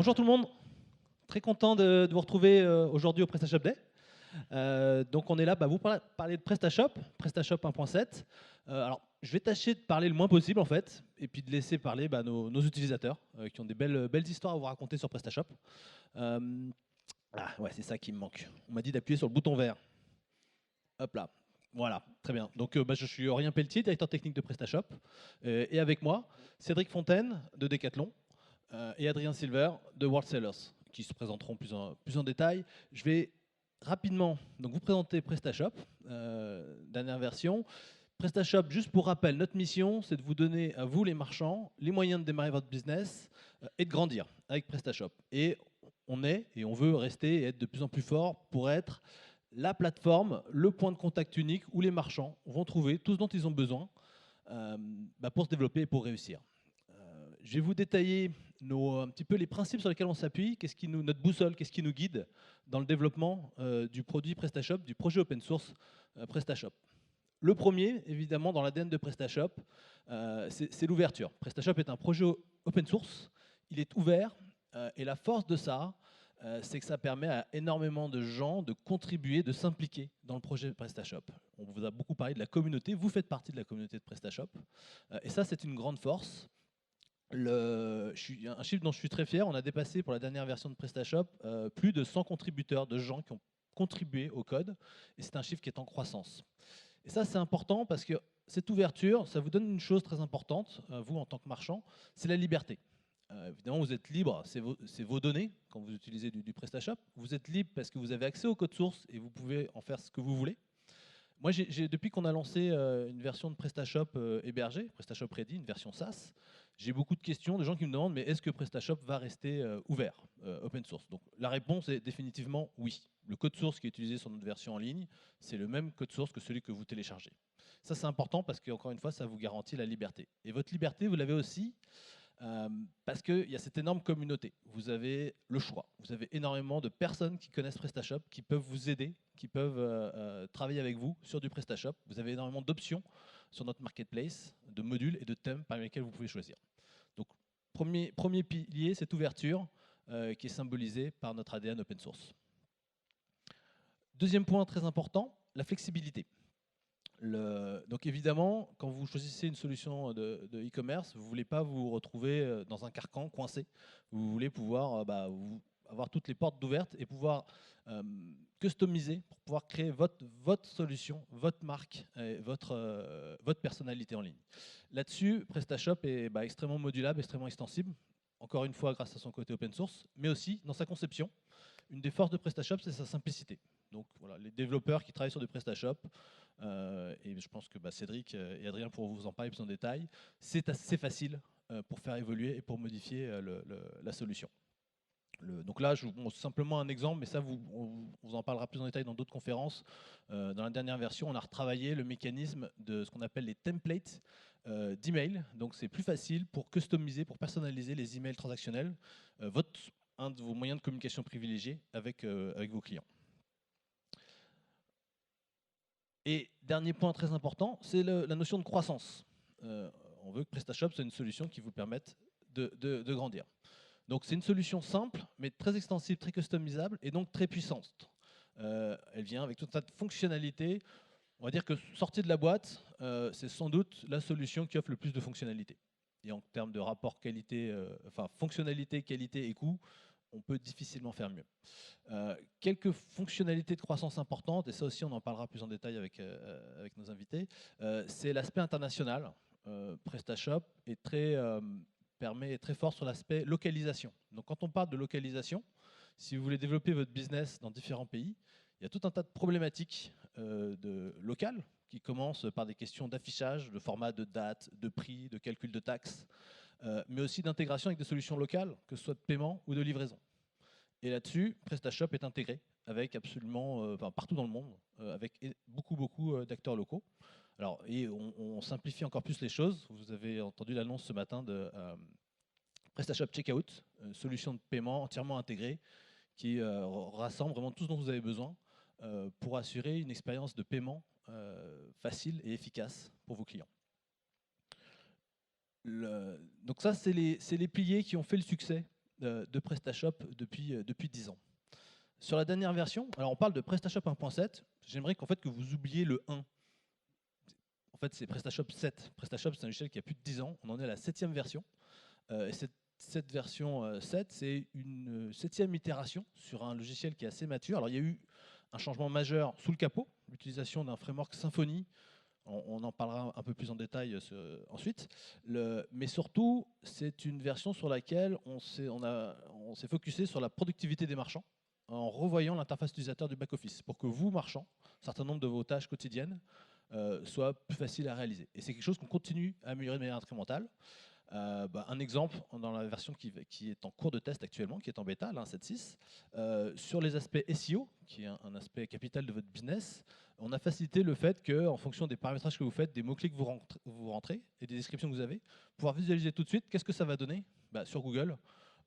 Bonjour tout le monde, très content de vous retrouver aujourd'hui au PrestaShop Day. Donc on est là pour parler de PrestaShop, PrestaShop 1.7. Alors je vais tâcher de parler le moins possible en fait, et puis de laisser parler nos utilisateurs qui ont des belles histoires à vous raconter sur PrestaShop. Ouais, c'est ça qui me manque. On m'a dit d'appuyer sur le bouton vert. Hop là. Voilà, très bien. Donc je suis Aurélien Pelletier, directeur technique de PrestaShop. Et avec moi, Cédric Fontaine de Decathlon et Adrien Silver de World Sellers, qui se présenteront plus en détail. Je vais rapidement donc, vous présenter PrestaShop, dernière version. PrestaShop, juste pour rappel, notre mission, c'est de vous donner à vous, les marchands, les moyens de démarrer votre business et de grandir avec PrestaShop. Et on est et on veut rester et être de plus en plus fort pour être la plateforme, le point de contact unique où les marchands vont trouver tout ce dont ils ont besoin pour se développer et pour réussir. Je vais vous détailler un petit peu les principes sur lesquels on s'appuie, notre boussole, qu'est-ce qui nous guide dans le développement du produit PrestaShop, du projet open source PrestaShop. Le premier, évidemment, dans l'ADN de PrestaShop, c'est l'ouverture. PrestaShop est un projet open source, il est ouvert, et la force de ça, c'est que ça permet à énormément de gens de contribuer, de s'impliquer dans le projet PrestaShop. On vous a beaucoup parlé de la communauté, vous faites partie de la communauté de PrestaShop, et ça, c'est une grande force. Un chiffre dont je suis très fier, on a dépassé pour la dernière version de PrestaShop plus de 100 contributeurs, de gens qui ont contribué au code, et c'est un chiffre qui est en croissance. Et ça, c'est important parce que cette ouverture, ça vous donne une chose très importante, vous en tant que marchand, c'est la liberté. Évidemment, vous êtes libre, c'est vos données quand vous utilisez du PrestaShop. Vous êtes libre parce que vous avez accès au code source et vous pouvez en faire ce que vous voulez. Moi, depuis qu'on a lancé une version de PrestaShop hébergée, PrestaShop Ready, une version SaaS, j'ai beaucoup de questions de gens qui me demandent mais est-ce que PrestaShop va rester ouvert, open source? Donc la réponse est définitivement oui. Le code source qui est utilisé sur notre version en ligne, c'est le même code source que celui que vous téléchargez. Ça, c'est important parce qu'encore une fois, ça vous garantit la liberté. Et votre liberté, vous l'avez aussi parce qu'il y a cette énorme communauté. Vous avez le choix. Vous avez énormément de personnes qui connaissent PrestaShop, qui peuvent vous aider, qui peuvent travailler avec vous sur du PrestaShop. Vous avez énormément d'options sur notre marketplace, de modules et de thèmes parmi lesquels vous pouvez choisir. Donc, premier pilier, cette ouverture qui est symbolisée par notre ADN open source. Deuxième point très important, la flexibilité. Donc évidemment, quand vous choisissez une solution de e-commerce, vous ne voulez pas vous retrouver dans un carcan coincé. Vous voulez pouvoir avoir toutes les portes ouvertes et pouvoir customiser pour pouvoir créer votre solution, votre marque, et votre personnalité en ligne. Là-dessus, PrestaShop est extrêmement modulable, extrêmement extensible, encore une fois grâce à son côté open source, mais aussi dans sa conception. Une des forces de PrestaShop, c'est sa simplicité. Donc voilà, les développeurs qui travaillent sur du PrestaShop, et je pense que Cédric et Adrien pourront vous en parler plus en détail, c'est assez facile pour faire évoluer et pour modifier la solution. Donc là, je vous montre simplement un exemple, mais ça, on vous en parlera plus en détail dans d'autres conférences. Dans la dernière version, on a retravaillé le mécanisme de ce qu'on appelle les templates d'email. Donc c'est plus facile pour customiser, pour personnaliser les emails transactionnels, un de vos moyens de communication privilégiés avec vos clients. Et dernier point très important, c'est la notion de croissance. On veut que PrestaShop soit une solution qui vous permette de grandir. Donc c'est une solution simple, mais très extensible, très customisable et donc très puissante. Elle vient avec tout un tas de fonctionnalités. On va dire que sortie de la boîte, c'est sans doute la solution qui offre le plus de fonctionnalités. Et en termes de rapport qualité, fonctionnalité, qualité et coût, on peut difficilement faire mieux. Quelques fonctionnalités de croissance importantes, et ça aussi on en parlera plus en détail avec nos invités, c'est l'aspect international. PrestaShop est est très fort sur l'aspect localisation. Donc quand on parle de localisation, si vous voulez développer votre business dans différents pays, il y a tout un tas de problématiques locales qui commencent par des questions d'affichage, de format de date, de prix, de calcul de taxes, mais aussi d'intégration avec des solutions locales, que ce soit de paiement ou de livraison. Et là-dessus, PrestaShop est intégré avec absolument, partout dans le monde, avec beaucoup d'acteurs locaux. Alors, et on simplifie encore plus les choses. Vous avez entendu l'annonce ce matin de PrestaShop Checkout, une solution de paiement entièrement intégrée qui rassemble vraiment tout ce dont vous avez besoin pour assurer une expérience de paiement facile et efficace pour vos clients. Donc ça, c'est les piliers qui ont fait le succès de PrestaShop depuis 10 ans. Sur la dernière version, alors on parle de PrestaShop 1.7, j'aimerais qu'en fait que vous oubliez le 1. En fait, c'est PrestaShop 7. PrestaShop, c'est un logiciel qui a plus de 10 ans. On en est à la 7e version. Et cette version 7, c'est une 7e itération sur un logiciel qui est assez mature. Alors, il y a eu un changement majeur sous le capot, l'utilisation d'un framework Symfony. On en parlera un peu plus en détail ensuite. Mais surtout, c'est une version sur laquelle on s'est focusé sur la productivité des marchands en revoyant l'interface utilisateur du back-office pour que vous, marchands, un certain nombre de vos tâches quotidiennes soient plus faciles à réaliser. Et c'est quelque chose qu'on continue à améliorer de manière incrémentale. Un exemple dans la version qui est en cours de test actuellement, qui est en bêta, la 1.7.6, sur les aspects SEO, qui est un aspect capital de votre business, on a facilité le fait qu'en fonction des paramétrages que vous faites, des mots-clés que vous rentrez et des descriptions que vous avez, pouvoir visualiser tout de suite qu'est-ce que ça va donner sur Google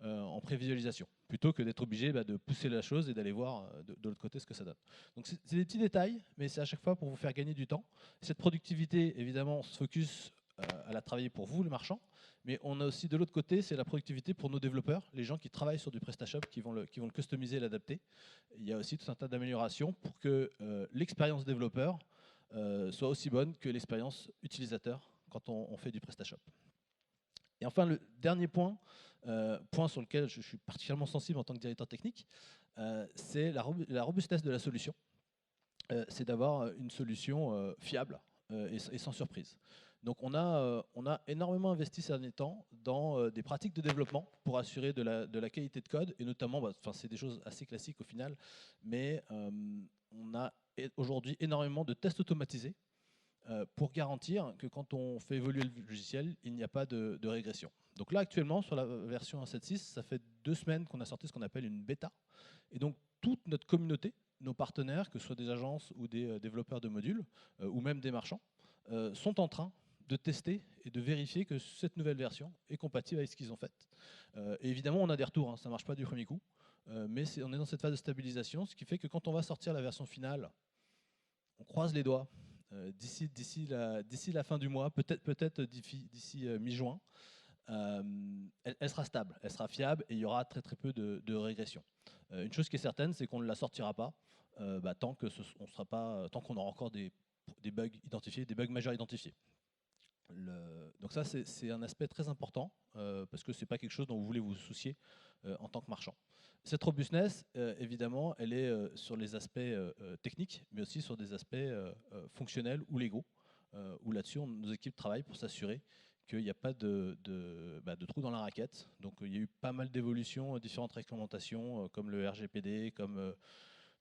en prévisualisation, plutôt que d'être obligé de pousser la chose et d'aller voir de l'autre côté ce que ça donne. Donc c'est des petits détails, mais c'est à chaque fois pour vous faire gagner du temps. Cette productivité, évidemment, on se focus à la travailler pour vous, les marchands, mais on a aussi de l'autre côté, c'est la productivité pour nos développeurs, les gens qui travaillent sur du PrestaShop, qui vont le customiser et l'adapter. Il y a aussi tout un tas d'améliorations pour que l'expérience développeur soit aussi bonne que l'expérience utilisateur quand on fait du PrestaShop. Et enfin, le dernier point sur lequel je suis particulièrement sensible en tant que directeur technique, c'est la robustesse de la solution. C'est d'avoir une solution fiable et sans surprise. Donc on a énormément investi ces derniers temps dans des pratiques de développement pour assurer de la qualité de code, et notamment, c'est des choses assez classiques au final, mais on a aujourd'hui énormément de tests automatisés pour garantir que quand on fait évoluer le logiciel, il n'y a pas de régression. Donc là, actuellement, sur la version 1.7.6, ça fait 2 semaines qu'on a sorti ce qu'on appelle une bêta. Et donc, toute notre communauté, nos partenaires, que ce soit des agences ou des développeurs de modules, ou même des marchands, sont en train de tester et de vérifier que cette nouvelle version est compatible avec ce qu'ils ont fait. Et évidemment, on a des retours, ça ne marche pas du premier coup, mais on est dans cette phase de stabilisation, ce qui fait que quand on va sortir la version finale, on croise les doigts, d'ici la fin du mois, peut-être d'ici mi-juin, elle sera stable, elle sera fiable et il y aura très peu de régression. Une chose qui est certaine, c'est qu'on ne la sortira pas tant qu'on aura encore des bugs identifiés, des bugs majeurs identifiés. Donc ça, c'est un aspect très important parce que ce n'est pas quelque chose dont vous voulez vous soucier en tant que marchand. Cette robustness, évidemment, elle est sur les aspects techniques, mais aussi sur des aspects fonctionnels ou légaux, où là-dessus, nos équipes travaillent pour s'assurer qu'il n'y a pas de trou dans la raquette. Donc il y a eu pas mal d'évolutions, différentes réglementations, comme le RGPD, comme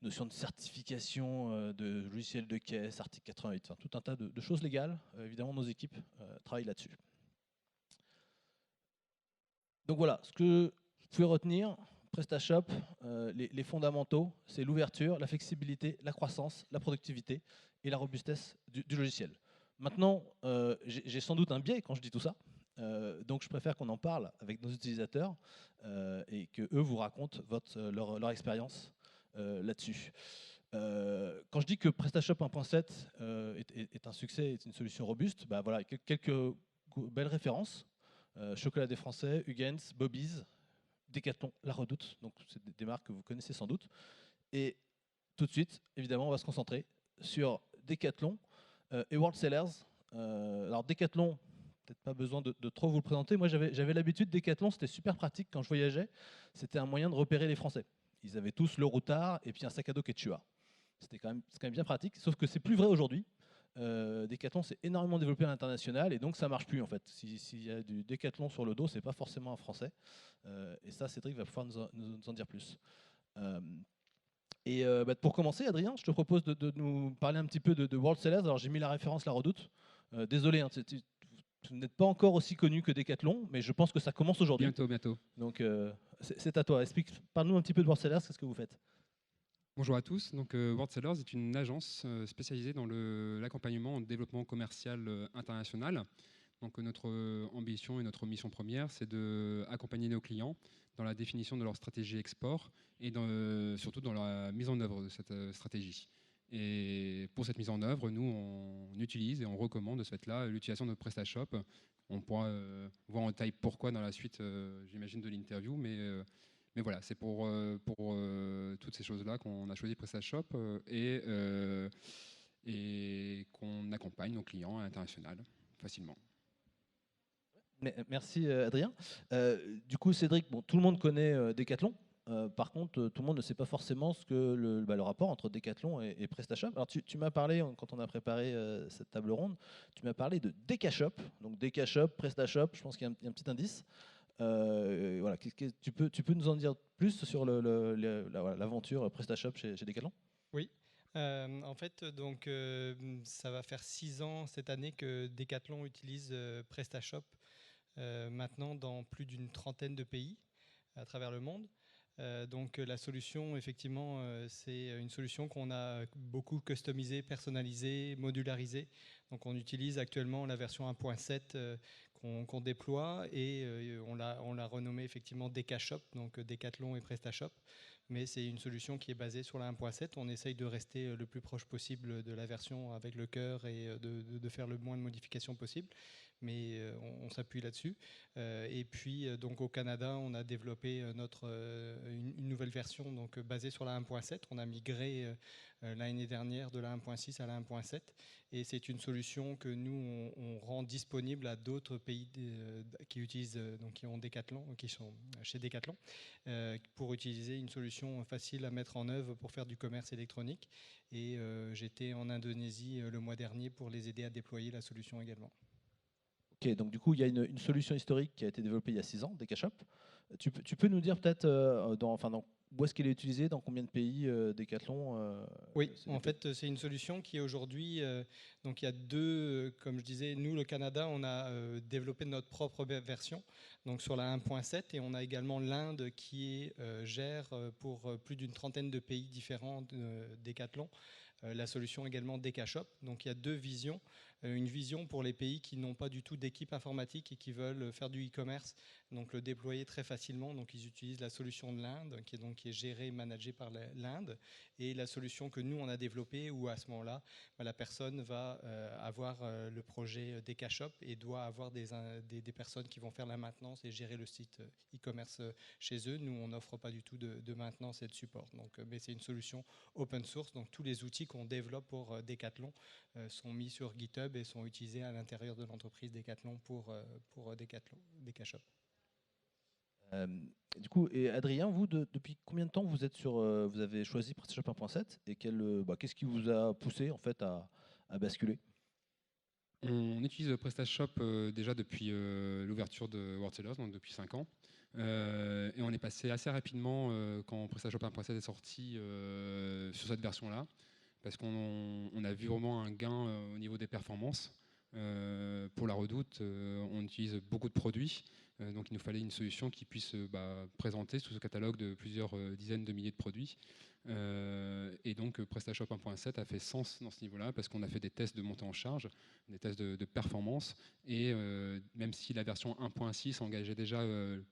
notion de certification de logiciels de caisse, article 88, enfin, tout un tas de choses légales. Évidemment, nos équipes travaillent là-dessus. Donc voilà, ce que vous pouvez retenir, PrestaShop, les fondamentaux, c'est l'ouverture, la flexibilité, la croissance, la productivité et la robustesse du logiciel. Maintenant, j'ai sans doute un biais quand je dis tout ça, donc je préfère qu'on en parle avec nos utilisateurs et qu'eux vous racontent leur expérience là-dessus. Quand je dis que PrestaShop 1.7 est un succès, est une solution robuste, voilà, quelques belles références. Chocolat des Français, Huygens, Bobby's, Decathlon, La Redoute, donc c'est des marques que vous connaissez sans doute. Et tout de suite, évidemment, on va se concentrer sur Decathlon et World Sellers. Alors Decathlon, peut-être pas besoin de trop vous le présenter. Moi, j'avais l'habitude, Decathlon, c'était super pratique quand je voyageais. C'était un moyen de repérer les Français. Ils avaient tous le routard et puis un sac à dos Quechua. C'est quand même bien pratique, sauf que c'est plus vrai aujourd'hui. Decathlon s'est énormément développé à l'international et donc ça marche plus en fait. S'il y a du Decathlon sur le dos, c'est pas forcément un français. Et ça, Cédric va pouvoir nous en dire plus. Pour commencer, Adrien, je te propose de nous parler un petit peu de World Sellers. Alors j'ai mis la référence La Redoute. Désolé, vous n'êtes pas encore aussi connu que Decathlon, mais je pense que ça commence aujourd'hui. Bientôt. Donc c'est à toi. Parle-nous un petit peu de World Sellers, qu'est-ce que vous faites? Bonjour à tous. Donc, World Sellers est une agence spécialisée dans l'accompagnement en développement commercial international. Donc, notre ambition et notre mission première, c'est d'accompagner nos clients dans la définition de leur stratégie export et surtout dans la mise en œuvre de cette stratégie. Et pour cette mise en œuvre, nous, on utilise et on recommande de ce fait-là l'utilisation de PrestaShop. On pourra voir en détail pourquoi dans la suite, j'imagine, de l'interview, mais voilà, c'est pour toutes ces choses-là qu'on a choisi PrestaShop et qu'on accompagne nos clients à l'international facilement. Merci Adrien. Du coup, Cédric, bon, tout le monde connaît Decathlon. Par contre, tout le monde ne sait pas forcément ce que le rapport entre Decathlon et PrestaShop. Alors, tu m'as parlé, quand on a préparé cette table ronde, tu m'as parlé de Decashop. Donc, Decashop, PrestaShop, je pense qu'il y a un petit indice. Voilà, tu peux nous en dire plus sur l'aventure PrestaShop chez Decathlon? Oui. En fait, donc, ça va faire 6 ans cette année que Decathlon utilise PrestaShop maintenant dans plus d'une trentaine de pays à travers le monde. Donc la solution, effectivement, c'est une solution qu'on a beaucoup customisée, personnalisée, modularisée. Donc on utilise actuellement la version 1.7 qu'on déploie et on l'a renommée effectivement Decashop, donc Decathlon et PrestaShop. Mais c'est une solution qui est basée sur la 1.7. On essaye de rester le plus proche possible de la version avec le cœur et de faire le moins de modifications possible. Mais on s'appuie là-dessus. Et puis, donc, au Canada, on a développé une nouvelle version donc, basée sur la 1.7. On a migré l'année dernière de la 1.6 à la 1.7. Et c'est une solution que nous, on rend disponible à d'autres pays qui utilisent, donc, qui ont Decathlon, qui sont chez Decathlon, pour utiliser une solution facile à mettre en œuvre pour faire du commerce électronique. Et j'étais en Indonésie le mois dernier pour les aider à déployer la solution également. Ok, donc du coup, il y a une solution historique qui a été développée il y a 6 ans, Decashop. Tu peux nous dire peut-être où est-ce qu'elle est utilisée, dans combien de pays Decathlon Oui, en fait, c'est une solution qui est aujourd'hui, donc il y a deux, comme je disais, nous, le Canada, on a développé notre propre version, donc sur la 1.7, et on a également l'Inde qui gère pour plus d'une trentaine de pays différents Decathlon, la solution également Decashop. Donc il y a deux visions. Une vision pour les pays qui n'ont pas du tout d'équipe informatique et qui veulent faire du e-commerce, donc le déployer très facilement. Donc ils utilisent la solution de l'Inde, qui est gérée et managée par l'Inde, et la solution que nous on a développée, où à ce moment-là, la personne va avoir le projet Decashop et doit avoir des personnes qui vont faire la maintenance et gérer le site e-commerce chez eux. Nous, on n'offre pas du tout de maintenance et de support. Donc, mais c'est une solution open source. Donc tous les outils qu'on développe pour Decathlon sont mis sur GitHub et sont utilisés à l'intérieur de l'entreprise Decathlon pour Decashop. Du coup, et Adrien, vous, depuis combien de temps vous êtes vous avez choisi PrestaShop 1.7 et qu'est-ce qui vous a poussé en fait à basculer? On utilise PrestaShop déjà depuis l'ouverture de WorldSellers, donc depuis 5 ans. Et on est passé assez rapidement quand PrestaShop 1.7 est sorti sur cette version-là, parce qu'on a vu vraiment un gain au niveau des performances. Pour la Redoute, on utilise beaucoup de produits, donc il nous fallait une solution qui puisse présenter tout ce catalogue de plusieurs dizaines de milliers de produits. Et donc PrestaShop 1.7 a fait sens dans ce niveau-là, parce qu'on a fait des tests de montée en charge, des tests de performance, et même si la version 1.6 engageait déjà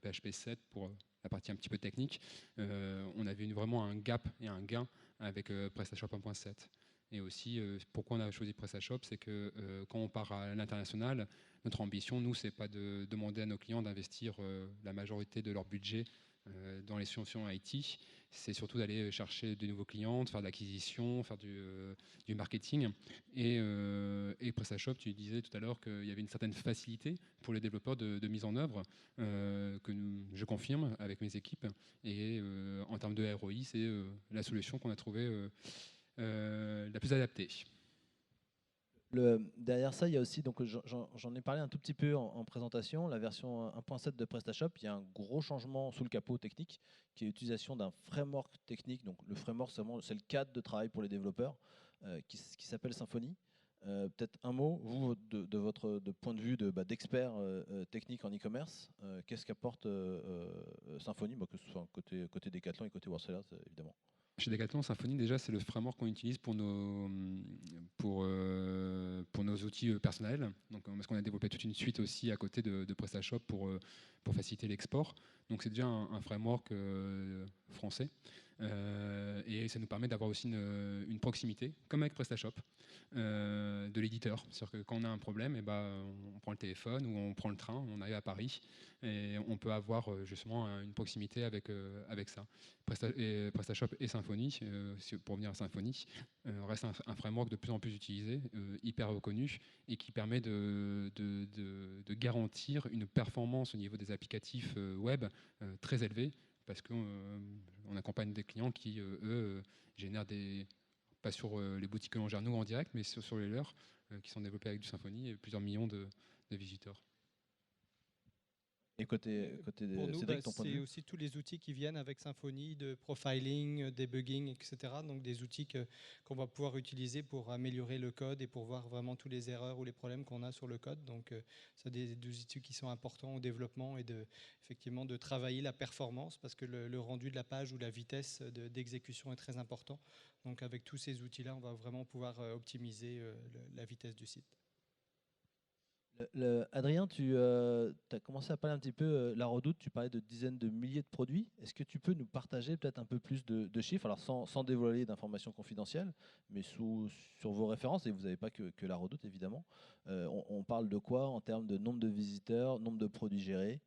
PHP 7 pour la partie un petit peu technique, on avait vraiment un gap et un gain avec PrestaShop 1.7. Et aussi, pourquoi on a choisi PrestaShop, c'est que quand on part à l'international, notre ambition, nous, c'est pas de demander à nos clients d'investir la majorité de leur budget dans les solutions IT. C'est surtout d'aller chercher de nouveaux clients, de faire de l'acquisition, faire du marketing. Et PrestaShop, tu disais tout à l'heure qu'il y avait une certaine facilité pour les développeurs de mise en œuvre, je confirme avec mes équipes. Et en termes de ROI, c'est la solution qu'on a trouvée la plus adaptée. Derrière ça, il y a aussi, donc j'en ai parlé un tout petit peu en présentation, la version 1.7 de PrestaShop. Il y a un gros changement sous le capot technique, qui est l'utilisation d'un framework technique. Donc le framework, c'est le cadre de travail pour les développeurs, qui s'appelle Symfony. Peut-être un mot, vous, de votre point de vue d'expert technique en e-commerce, qu'est-ce qu'apporte Symfony, que ce soit côté Decathlon et côté WorldSellers, évidemment. Chez Decathlon, Symfony, déjà, c'est le framework qu'on utilise pour nos outils personnels. Donc, parce qu'on a développé toute une suite aussi à côté de PrestaShop pour faciliter l'export. Donc, c'est déjà un framework français. Et ça nous permet d'avoir aussi une proximité, comme avec PrestaShop, de l'éditeur. C'est-à-dire que quand on a un problème, on prend le téléphone ou on prend le train, on arrive à Paris et on peut avoir justement une proximité avec ça. PrestaShop et Symfony, pour revenir à Symfony, reste un framework de plus en plus utilisé, hyper reconnu et qui permet de garantir une performance au niveau des applicatifs web très élevée, parce qu'on accompagne des clients qui, eux, génèrent pas sur les boutiques que l'on gère nous en direct, mais sur les leurs, qui sont développés avec du Symfony et plusieurs millions de visiteurs. Et côté pour nous, Cédric, ton point de c'est vue? aussi tous les outils qui viennent avec Symfony de profiling, debugging, etc. Donc des outils qu'on va pouvoir utiliser pour améliorer le code et pour voir vraiment tous les erreurs ou les problèmes qu'on a sur le code. Donc c'est des outils qui sont importants au développement et effectivement de travailler la performance, parce que le rendu de la page ou la vitesse d'exécution est très important. Donc avec tous ces outils-là, on va vraiment pouvoir optimiser la vitesse du site. Adrien, tu as commencé à parler un petit peu La Redoute, tu parlais de dizaines de milliers de produits. Est-ce que tu peux nous partager peut-être un peu plus de chiffres, alors sans dévoiler d'informations confidentielles, mais sur vos références, et vous n'avez pas que La Redoute évidemment. On parle de quoi en termes de nombre de visiteurs, nombre de produits gérés?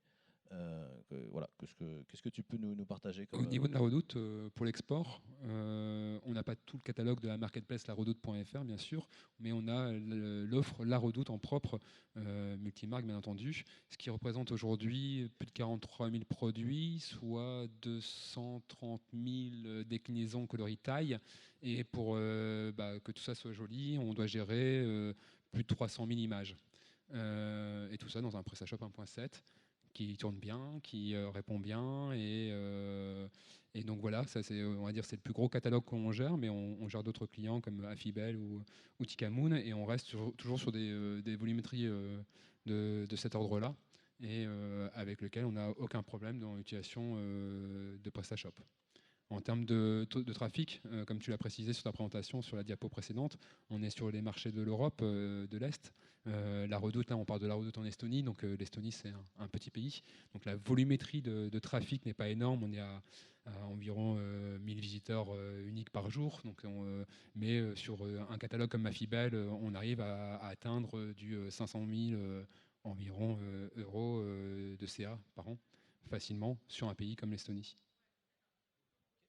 Voilà, qu'est-ce que tu peux nous partager Au niveau de La Redoute, pour l'export, on n'a pas tout le catalogue de la marketplace laredoute.fr, bien sûr, mais on a l'offre La Redoute en propre, multimarque, bien entendu, ce qui représente aujourd'hui plus de 43 000 produits, soit 230 000 déclinaisons coloris taille. Et pour que tout ça soit joli, on doit gérer plus de 300 000 images. Et tout ça dans un PrestaShop 1.7. Qui tourne bien, qui répond bien, et donc voilà, ça c'est, on va dire, c'est le plus gros catalogue qu'on gère, mais on gère d'autres clients comme Affibel ou Tikamoon, et on reste toujours sur des volumétries de cet ordre-là, et avec lequel on n'a aucun problème dans l'utilisation de PrestaShop. En termes de trafic, comme tu l'as précisé sur ta présentation, sur la diapo précédente, on est sur les marchés de l'Europe, de l'Est. La Redoute, là, on parle de La Redoute en Estonie, donc l'Estonie, c'est un petit pays. Donc la volumétrie de trafic n'est pas énorme, on est à environ 1000 visiteurs uniques par jour. Donc mais sur un catalogue comme Affibel, on arrive à atteindre du 500 000 environ euros de CA par an, facilement, sur un pays comme l'Estonie.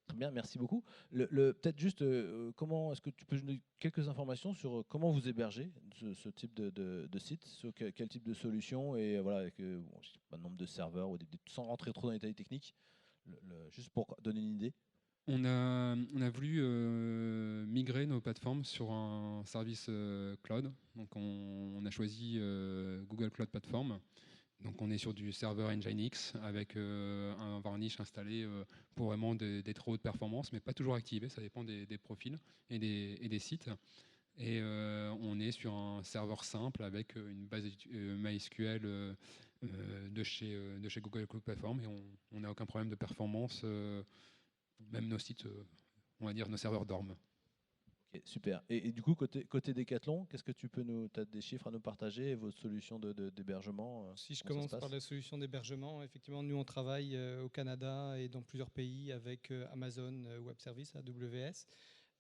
Très bien, merci beaucoup. Peut-être juste, comment est-ce que tu peux nous donner quelques informations sur comment vous hébergez ce type de site, sur quel type de solution, et voilà, avec je sais pas, le nombre de serveurs, ou sans rentrer trop dans les détails techniques, juste pour donner une idée. On a voulu migrer nos plateformes sur un service cloud. Donc on a choisi Google Cloud Platform. Donc on est sur du serveur Nginx avec un Varnish installé pour vraiment des très hautes performances, mais pas toujours activé, ça dépend des profils et des sites. Et on est sur un serveur simple avec une base MySQL de chez Google Cloud Platform, et on n'a aucun problème de performance. Même nos sites, on va dire, nos serveurs dorment. Ok, super. Et du coup, côté Decathlon, qu'est-ce que tu as des chiffres à nous partager, et votre solution d'hébergement? Si je commence par la solution d'hébergement, effectivement, nous on travaille au Canada et dans plusieurs pays avec Amazon Web Services, AWS.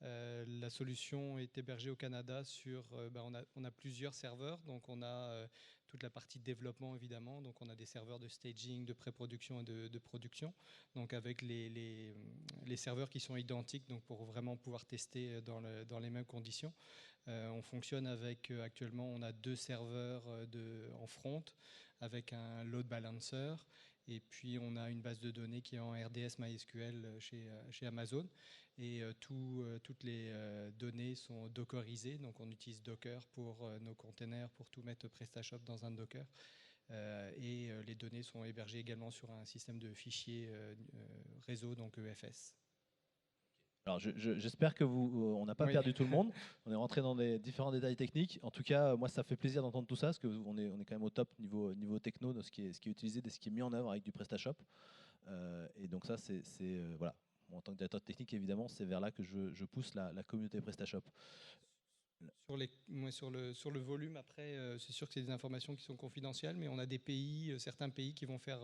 La solution est hébergée au Canada sur, on a plusieurs serveurs, donc on a toute la partie développement évidemment, donc on a des serveurs de staging, de pré-production et de production, donc avec les serveurs qui sont identiques, donc pour vraiment pouvoir tester dans les mêmes conditions. On fonctionne avec, actuellement on a 2 serveurs en front avec un load balancer, et puis on a une base de données qui est en RDS MySQL chez Amazon, et toutes les données sont dockerisées, donc on utilise Docker pour nos containers, pour tout mettre PrestaShop dans un Docker, et les données sont hébergées également sur un système de fichiers réseau, donc EFS. Alors, j'espère que on n'a pas perdu tout le monde. On est rentré dans des différents détails techniques. En tout cas, moi, ça fait plaisir d'entendre tout ça, parce qu'on est quand même au top niveau techno de ce qui est utilisé, de ce qui est mis en œuvre avec du PrestaShop. Et donc ça, c'est voilà. En tant que directeur technique, évidemment, c'est vers là que je pousse la communauté PrestaShop. Sur le volume, après, c'est sûr que c'est des informations qui sont confidentielles, mais on a des pays, certains pays qui vont faire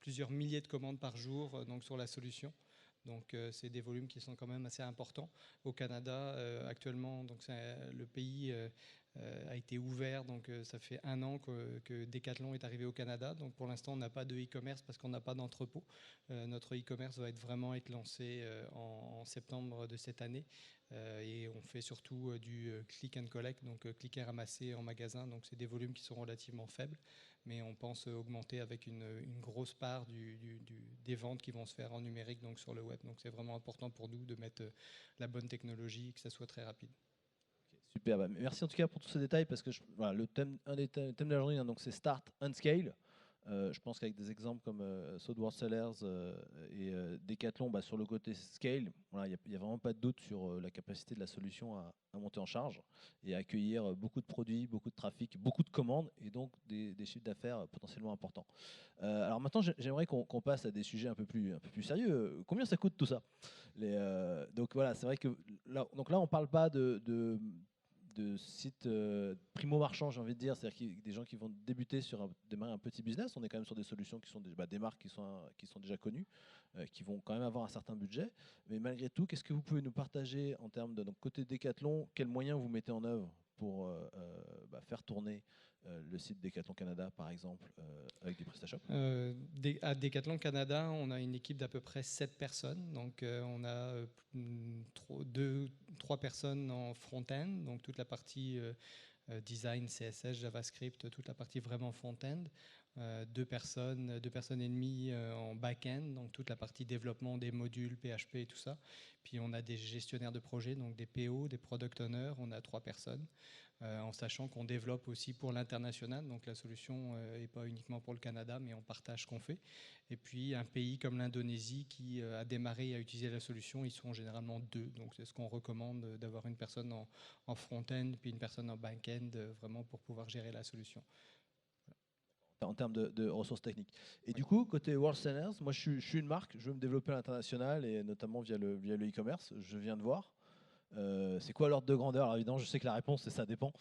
plusieurs milliers de commandes par jour, donc sur la solution. Donc c'est des volumes qui sont quand même assez importants. Au Canada, actuellement, donc le pays a été ouvert, donc ça fait 1 an que Decathlon est arrivé au Canada. Donc pour l'instant, on n'a pas de e-commerce parce qu'on n'a pas d'entrepôt. Notre e-commerce va vraiment être lancé en septembre de cette année. Et on fait surtout du click and collect, donc cliquer et ramasser en magasin. Donc c'est des volumes qui sont relativement faibles, mais on pense augmenter avec une grosse part des ventes qui vont se faire en numérique, donc sur le web. Donc c'est vraiment important pour nous de mettre la bonne technologie et que ça soit très rapide. Ok, super, bah, merci en tout cas pour tous ces détails parce que voilà, un des thèmes de la journée, hein, donc c'est Start and Scale. Je pense qu'avec des exemples comme Sword Sellers et Decathlon, bah, sur le côté scale, voilà, il n'y a vraiment pas de doute sur la capacité de la solution à monter en charge et à accueillir beaucoup de produits, beaucoup de trafic, beaucoup de commandes et donc des chiffres d'affaires potentiellement importants. Alors maintenant, j'aimerais qu'on passe à des sujets un peu plus sérieux. Combien ça coûte tout ça? Donc voilà, c'est vrai que là, on ne parle pas de sites primo-marchands, j'ai envie de dire, c'est-à-dire des gens qui vont démarrer un petit business. On est quand même sur des solutions qui sont des marques qui sont déjà connues, qui vont quand même avoir un certain budget. Mais malgré tout, qu'est-ce que vous pouvez nous partager en termes de donc, côté Decathlon, quels moyens vous mettez en œuvre pour faire tourner le site Decathlon Canada, par exemple, avec des PrestaShop? À Decathlon Canada, on a une équipe d'à peu près 7 personnes. Donc, on a 3 personnes en front-end, donc toute la partie design, CSS, JavaScript, toute la partie vraiment front-end. 2 personnes et demie en back-end, donc toute la partie développement des modules, PHP et tout ça. Puis on a des gestionnaires de projet, donc des PO, des product owners, on a 3 personnes. En sachant qu'on développe aussi pour l'international, donc la solution n'est pas uniquement pour le Canada, mais on partage ce qu'on fait. Et puis un pays comme l'Indonésie qui a démarré à utiliser la solution, ils sont généralement 2. Donc c'est ce qu'on recommande, d'avoir une personne en front-end puis une personne en back-end, vraiment pour pouvoir gérer la solution. En termes de ressources techniques. Et du coup, côté World Sellers, moi je suis une marque, je veux me développer à l'international et notamment via le e-commerce. Je viens de voir. C'est quoi l'ordre de grandeur? Alors évidemment, je sais que la réponse, c'est ça dépend.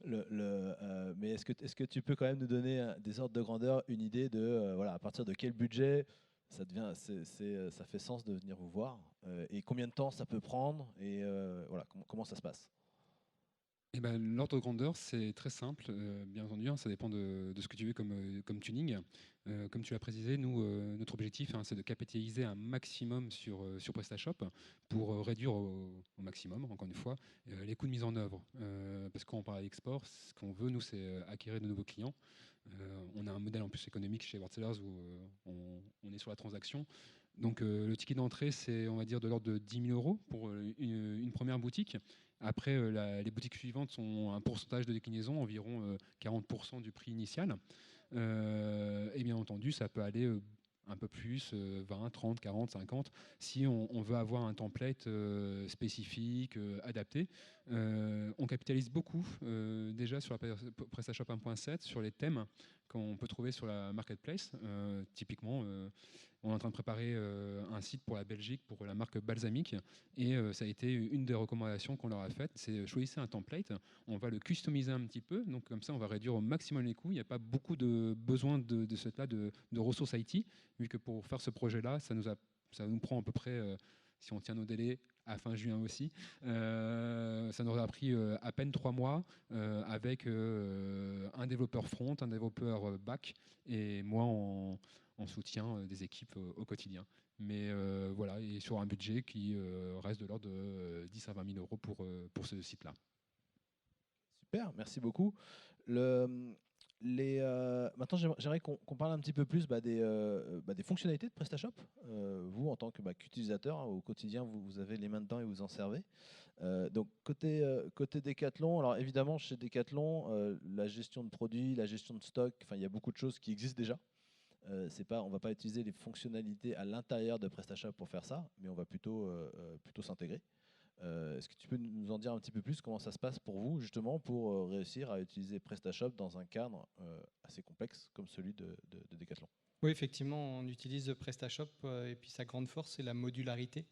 Mais est-ce que tu peux quand même nous donner des ordres de grandeur, une idée de voilà, à partir de quel budget ça fait sens de venir vous voir et combien de temps ça peut prendre et voilà, comment ça se passe? Eh ben, l'ordre de grandeur, c'est très simple, bien entendu, hein, ça dépend de ce que tu veux comme tuning. Comme tu l'as précisé, nous, notre objectif, hein, c'est de capitaliser un maximum sur PrestaShop pour réduire au maximum, encore une fois, les coûts de mise en œuvre. Parce que quand on parle d'export, ce qu'on veut, nous, c'est acquérir de nouveaux clients. On a un modèle en plus économique chez WordSellers où on est sur la transaction. Donc le ticket d'entrée, c'est, on va dire, de l'ordre de 10 000 euros pour une première boutique. Après, les boutiques suivantes sont un pourcentage de déclinaison, environ 40% du prix initial. Et bien entendu, ça peut aller un peu plus, 20, 30, 40, 50, si on veut avoir un template spécifique, adapté. On capitalise beaucoup déjà sur la PrestaShop 1.7, sur les thèmes qu'on peut trouver sur la marketplace. Typiquement, on est en train de préparer un site pour la Belgique, pour la marque Balsamique, et ça a été une des recommandations qu'on leur a faites, c'est choisissez un template, on va le customiser un petit peu, donc comme ça on va réduire au maximum les coûts, il n'y a pas beaucoup de besoin de ressources IT, vu que pour faire ce projet-là, ça nous prend à peu près, si on tient nos délais, à fin juin aussi, ça nous aura pris à peine 3 mois avec un développeur front, un développeur back, et moi en soutien des équipes au quotidien. Mais voilà, et sur un budget qui reste de l'ordre de 10 à 20 000 euros pour ce site-là. Super, merci beaucoup. Maintenant, j'aimerais qu'on parle un petit peu plus des fonctionnalités de PrestaShop. Vous, en tant qu'utilisateur, hein, au quotidien, vous avez les mains dedans et vous en servez. Donc, côté Decathlon, alors évidemment, chez Decathlon, la gestion de produits, la gestion de stock, il y a beaucoup de choses qui existent déjà. On ne va pas utiliser les fonctionnalités à l'intérieur de PrestaShop pour faire ça, mais on va plutôt s'intégrer. Est-ce que tu peux nous en dire un petit peu plus comment ça se passe pour vous, justement, pour réussir à utiliser PrestaShop dans un cadre assez complexe comme celui de Decathlon? Oui, effectivement, on utilise PrestaShop et puis sa grande force, c'est la modularité.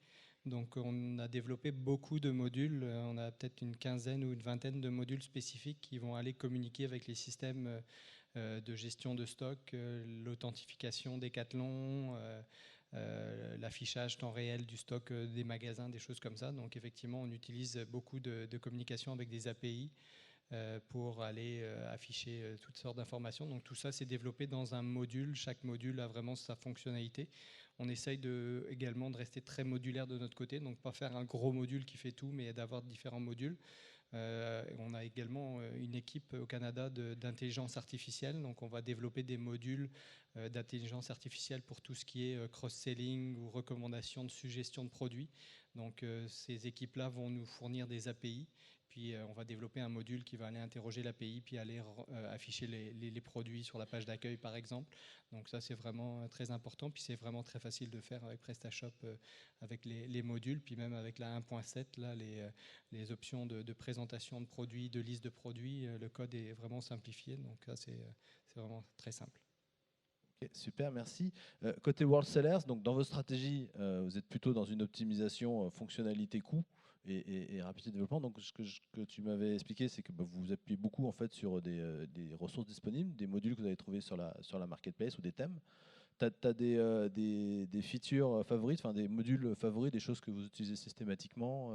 Donc, on a développé beaucoup de modules. On a peut-être une quinzaine ou une vingtaine de modules spécifiques qui vont aller communiquer avec les systèmes de gestion de stock, l'authentification Decathlon, l'affichage temps réel du stock des magasins, des choses comme ça. Donc effectivement, on utilise beaucoup de communication avec des API pour aller afficher toutes sortes d'informations. Donc tout ça, c'est développé dans un module. Chaque module a vraiment sa fonctionnalité. On essaye également de rester très modulaire de notre côté, donc pas faire un gros module qui fait tout, mais d'avoir différents modules. On a également une équipe au Canada d'intelligence artificielle, donc on va développer des modules d'intelligence artificielle pour tout ce qui est cross-selling ou recommandation de suggestions de produits. Donc ces équipes-là vont nous fournir des API, puis on va développer un module qui va aller interroger l'API, puis aller afficher les produits sur la page d'accueil par exemple. Donc ça c'est vraiment très important, puis c'est vraiment très facile de faire avec PrestaShop, avec les modules, puis même avec la 1.7, là les options de présentation de produits, de liste de produits, le code est vraiment simplifié, donc ça c'est vraiment très simple. Okay, super, merci. Côté World Sellers, donc dans votre stratégie, vous êtes plutôt dans une optimisation fonctionnalité-coût et rapidité de développement. Donc ce que tu m'avais expliqué, c'est que vous vous appuyez beaucoup en fait sur des ressources disponibles, des modules que vous avez trouvés sur la marketplace ou des thèmes. Tu as des features favorites, enfin des modules favoris, des choses que vous utilisez systématiquement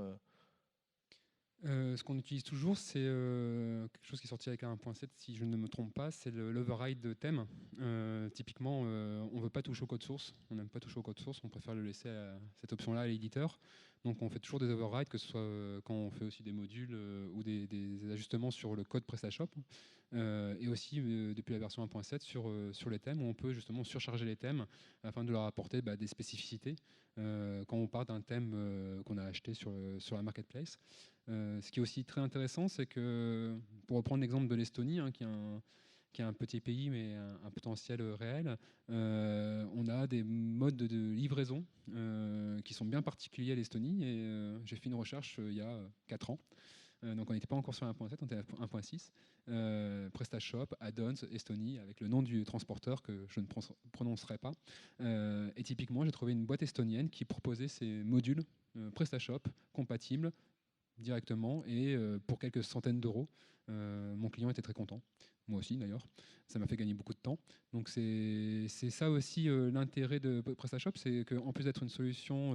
Ce qu'on utilise toujours, c'est quelque chose qui est sorti avec un 1.7, si je ne me trompe pas, c'est l'override de thème. Typiquement, on ne veut pas toucher au code source, on n'aime pas toucher au code source, on préfère le laisser à cette option-là à l'éditeur. Donc on fait toujours des overrides, que ce soit quand on fait aussi des modules ou des ajustements sur le code PrestaShop. Et aussi depuis la version 1.7 sur les thèmes, où on peut justement surcharger les thèmes afin de leur apporter des spécificités quand on part d'un thème qu'on a acheté sur la marketplace. Ce qui est aussi très intéressant, c'est que, pour reprendre l'exemple de l'Estonie, qui est un petit pays mais un potentiel réel, on a des modes de livraison qui sont bien particuliers à l'Estonie. Et j'ai fait une recherche il y a 4 ans. Donc on n'était pas encore sur 1.7, on était à 1.6. PrestaShop, Add-ons, Estonie, avec le nom du transporteur que je ne prononcerai pas. Et typiquement, j'ai trouvé une boîte estonienne qui proposait ces modules PrestaShop compatibles directement et pour quelques centaines d'euros. Mon client était très content, moi aussi d'ailleurs. Ça m'a fait gagner beaucoup de temps. Donc c'est ça aussi l'intérêt de PrestaShop, c'est qu'en plus d'être une solution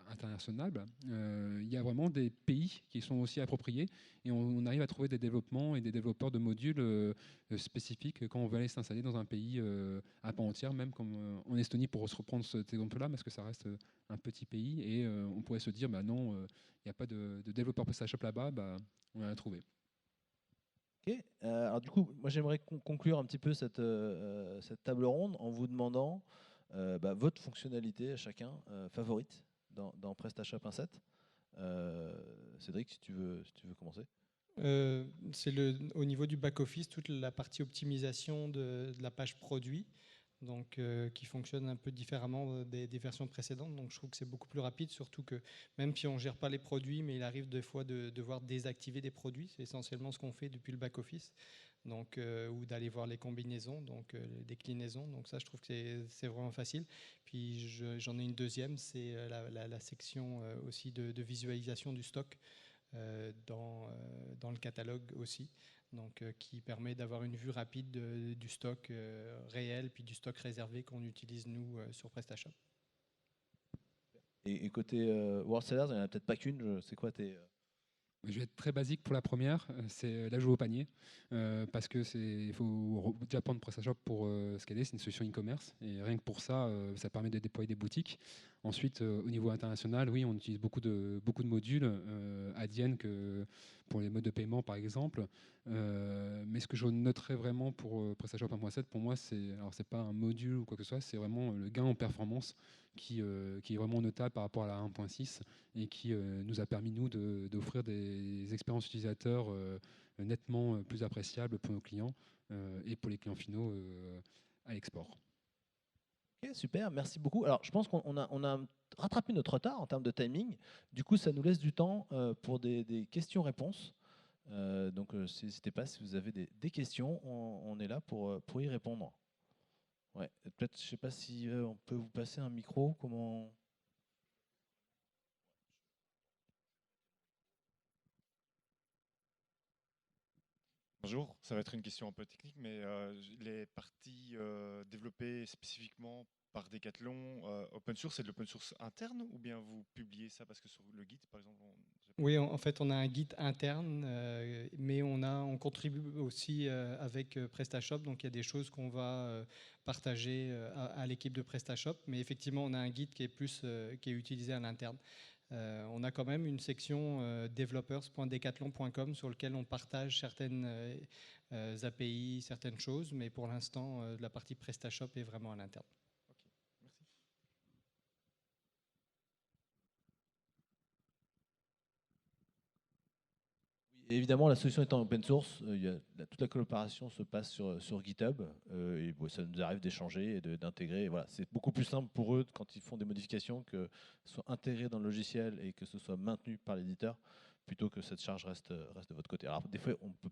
internationale, il y a vraiment des pays qui sont aussi appropriés et on arrive à trouver des développements et des développeurs de modules spécifiques quand on veut aller s'installer dans un pays à part entière, même comme en Estonie, pour se reprendre cet exemple-là, parce que ça reste un petit pays et on pourrait se dire non, il n'y a pas de développeur PrestaShop là-bas, on en a trouvé. Ok. Alors du coup, moi j'aimerais conclure un petit peu cette table ronde en vous demandant votre fonctionnalité à chacun favorite dans PrestaShop 1.7. Cédric, si tu veux commencer. C'est au niveau du back-office, toute la partie optimisation de la page produit, donc qui fonctionne un peu différemment des versions précédentes. Donc je trouve que c'est beaucoup plus rapide, surtout que même si on ne gère pas les produits, mais il arrive des fois de devoir désactiver des produits. C'est essentiellement ce qu'on fait depuis le back-office, donc ou d'aller voir les combinaisons, donc les déclinaisons. Donc ça, je trouve que c'est vraiment facile. Puis j'en ai une deuxième, c'est la section aussi de visualisation du stock dans le catalogue aussi, donc qui permet d'avoir une vue rapide du stock réel puis du stock réservé qu'on utilise nous sur PrestaShop. Et côté World Sellers, il n'y en a peut-être pas qu'une. C'est quoi tes... Je vais être très basique pour la première, c'est l'ajout au panier, parce que il faut déjà prendre PrestaShop pour ce qu'elle est, c'est une solution e-commerce, et rien que pour ça, ça permet de déployer des boutiques. Ensuite, au niveau international, oui, on utilise beaucoup de modules, Adyen pour les modes de paiement par exemple, mais ce que je noterais vraiment pour PrestaShop 1.7, pour moi, c'est pas un module ou quoi que ce soit, c'est vraiment le gain en performance qui est vraiment notable par rapport à la 1.6 et qui nous a permis, nous, d'offrir des expériences utilisateurs nettement plus appréciables pour nos clients et pour les clients finaux à l'export. Ok, super, merci beaucoup. Alors, je pense qu'on a rattrapé notre retard en termes de timing. Du coup, ça nous laisse du temps pour des questions-réponses. Donc, n'hésitez pas si vous avez des questions. On est là pour y répondre. Ouais, peut-être, je ne sais pas si on peut vous passer un micro. Comment... Bonjour, ça va être une question un peu technique, mais les parties développées spécifiquement par Decathlon, open source, c'est de l'open source interne ou bien vous publiez ça parce que sur le Git, par exemple, Oui, en fait, on a un Git interne, mais on contribue aussi avec PrestaShop. Donc, il y a des choses qu'on va partager à l'équipe de PrestaShop. Mais effectivement, on a un Git qui est qui est utilisé à l'interne. On a quand même une section developers.decathlon.com sur lequel on partage certaines API, certaines choses. Mais pour l'instant, la partie PrestaShop est vraiment à l'interne. Ok, merci. Et évidemment, la solution étant open source, toute la collaboration se passe sur GitHub. Et bon, ça nous arrive d'échanger et d'intégrer. Voilà, c'est beaucoup plus simple pour eux quand ils font des modifications que ce soit intégré dans le logiciel et que ce soit maintenu par l'éditeur, plutôt que cette charge reste de votre côté. Alors des fois, vous ne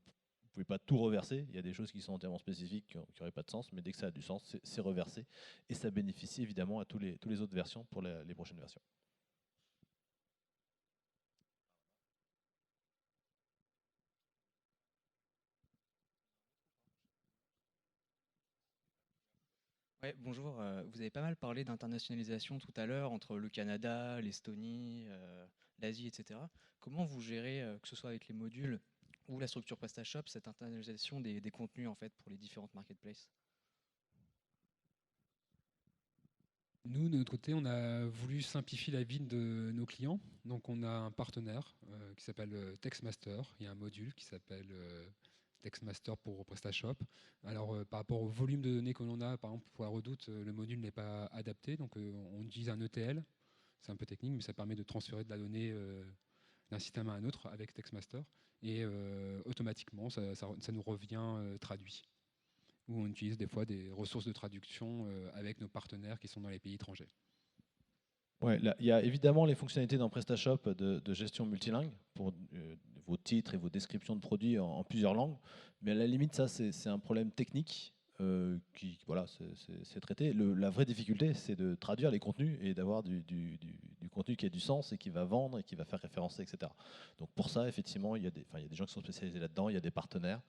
pouvez pas tout reverser. Il y a des choses qui sont entièrement spécifiques qui n'auraient pas de sens, mais dès que ça a du sens, c'est reversé. Et ça bénéficie évidemment à tous les autres versions pour les prochaines versions. Ouais, bonjour. Vous avez pas mal parlé d'internationalisation tout à l'heure entre le Canada, l'Estonie, l'Asie, etc. Comment vous gérez, que ce soit avec les modules ou la structure PrestaShop, cette internationalisation des contenus en fait pour les différentes marketplaces? Nous, de notre côté, on a voulu simplifier la vie de nos clients. Donc, on a un partenaire qui s'appelle Textmaster. Il y a un module qui s'appelle Textmaster pour PrestaShop. Alors, par rapport au volume de données que l'on a, par exemple, pour la Redoute, le module n'est pas adapté. Donc, on utilise un ETL. C'est un peu technique, mais ça permet de transférer de la donnée d'un système à un autre avec Textmaster. Et automatiquement, ça nous revient traduit. Où on utilise des fois des ressources de traduction avec nos partenaires qui sont dans les pays étrangers. Ouais, il y a évidemment les fonctionnalités dans PrestaShop de gestion multilingue pour vos titres et vos descriptions de produits en plusieurs langues. Mais à la limite, ça, c'est un problème technique qui, voilà, c'est traité. La vraie difficulté, c'est de traduire les contenus et d'avoir du contenu qui a du sens et qui va vendre et qui va faire référencer, etc. Donc pour ça, effectivement, il y a des gens qui sont spécialisés là-dedans, il y a des partenaires.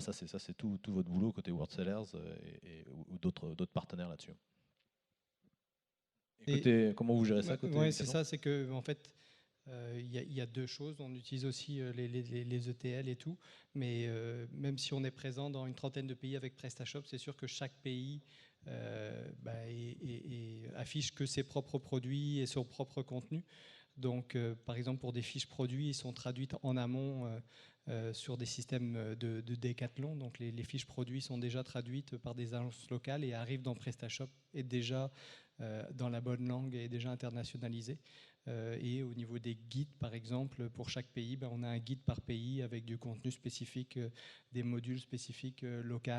Ça, c'est tout votre boulot côté WordSellers ou d'autres partenaires là-dessus. Comment vous gérez ça côté Ouais, c'est Decathlon? ça, c'est que en fait, il y a deux choses. On utilise aussi les ETL et tout, mais même si on est présent dans une trentaine de pays avec PrestaShop, c'est sûr que chaque pays affiche que ses propres produits et son propre contenu. Donc, par exemple, pour des fiches produits, ils sont traduites en amont sur des systèmes de Decathlon. Donc, les fiches produits sont déjà traduites par des agences locales et arrivent dans PrestaShop et déjà dans la bonne langue et déjà internationalisées. Et au niveau des guides, par exemple, pour chaque pays, on a un guide par pays avec du contenu spécifique, des modules spécifiques locaux,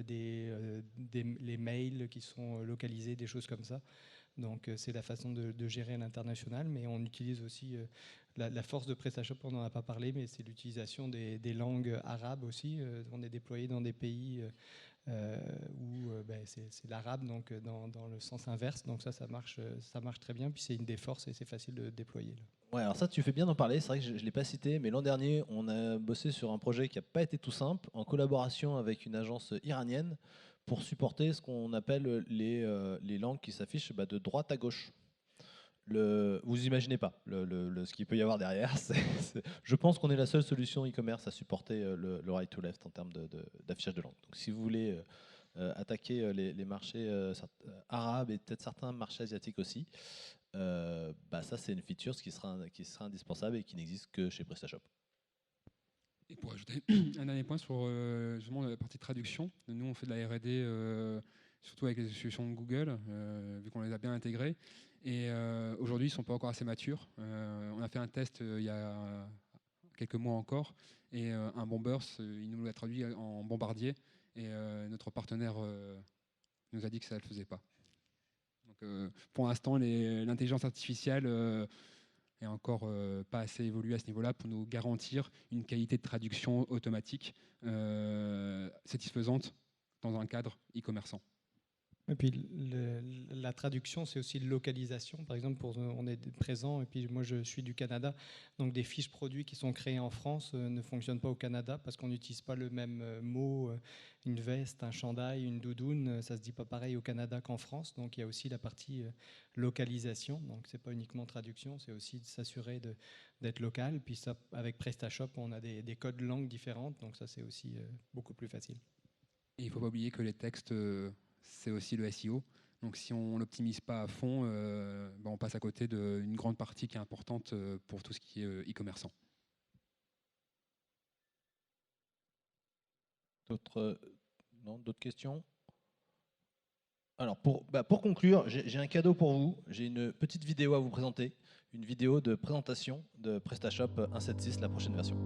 les mails qui sont localisés, des choses comme ça. Donc c'est la façon de gérer à l'international, mais on utilise aussi la force de PrestaShop, on n'en a pas parlé, mais c'est l'utilisation des langues arabes aussi. On est déployé dans des pays où c'est l'arabe, donc dans le sens inverse. Donc ça marche très bien. Puis c'est une des forces et c'est facile de déployer. Là. Ouais, alors ça, tu fais bien d'en parler. C'est vrai que je ne l'ai pas cité, mais l'an dernier, on a bossé sur un projet qui n'a pas été tout simple, en collaboration avec une agence iranienne, pour supporter ce qu'on appelle les langues qui s'affichent de droite à gauche. Vous imaginez pas ce qu'il peut y avoir derrière. Je pense qu'on est la seule solution e-commerce à supporter le right to left en termes d'affichage de langue. Donc si vous voulez attaquer les marchés arabes et peut-être certains marchés asiatiques aussi, ça c'est une feature qui sera indispensable et qui n'existe que chez PrestaShop. Et pour ajouter un dernier point sur justement la partie traduction, nous on fait de la R&D surtout avec les solutions de Google, vu qu'on les a bien intégrées. Et aujourd'hui, ils ne sont pas encore assez matures. On a fait un test il y a quelques mois encore, et un Bombers, il nous l'a traduit en bombardier, et notre partenaire nous a dit que ça ne le faisait pas. Donc, pour l'instant, l'intelligence artificielle est encore pas assez évoluée à ce niveau-là pour nous garantir une qualité de traduction automatique satisfaisante dans un cadre e-commerçant. Et puis la traduction, c'est aussi localisation. Par exemple, on est présent, et puis moi je suis du Canada, donc des fiches produits qui sont créées en France ne fonctionnent pas au Canada parce qu'on n'utilise pas le même mot. Une veste, un chandail, une doudoune, ça se dit pas pareil au Canada qu'en France. Donc il y a aussi la partie localisation. Donc c'est pas uniquement traduction, c'est aussi de s'assurer d'être local. Puis ça, avec PrestaShop, on a des codes langue différentes, donc ça c'est aussi beaucoup plus facile. Et il ne faut pas oublier que les textes, c'est aussi le SEO. Donc si on l'optimise pas à fond, on passe à côté d'une grande partie qui est importante pour tout ce qui est e-commerçant. D'autres questions? Alors, pour conclure, j'ai un cadeau pour vous. J'ai une petite vidéo à vous présenter. Une vidéo de présentation de PrestaShop 1.7.6, la prochaine version.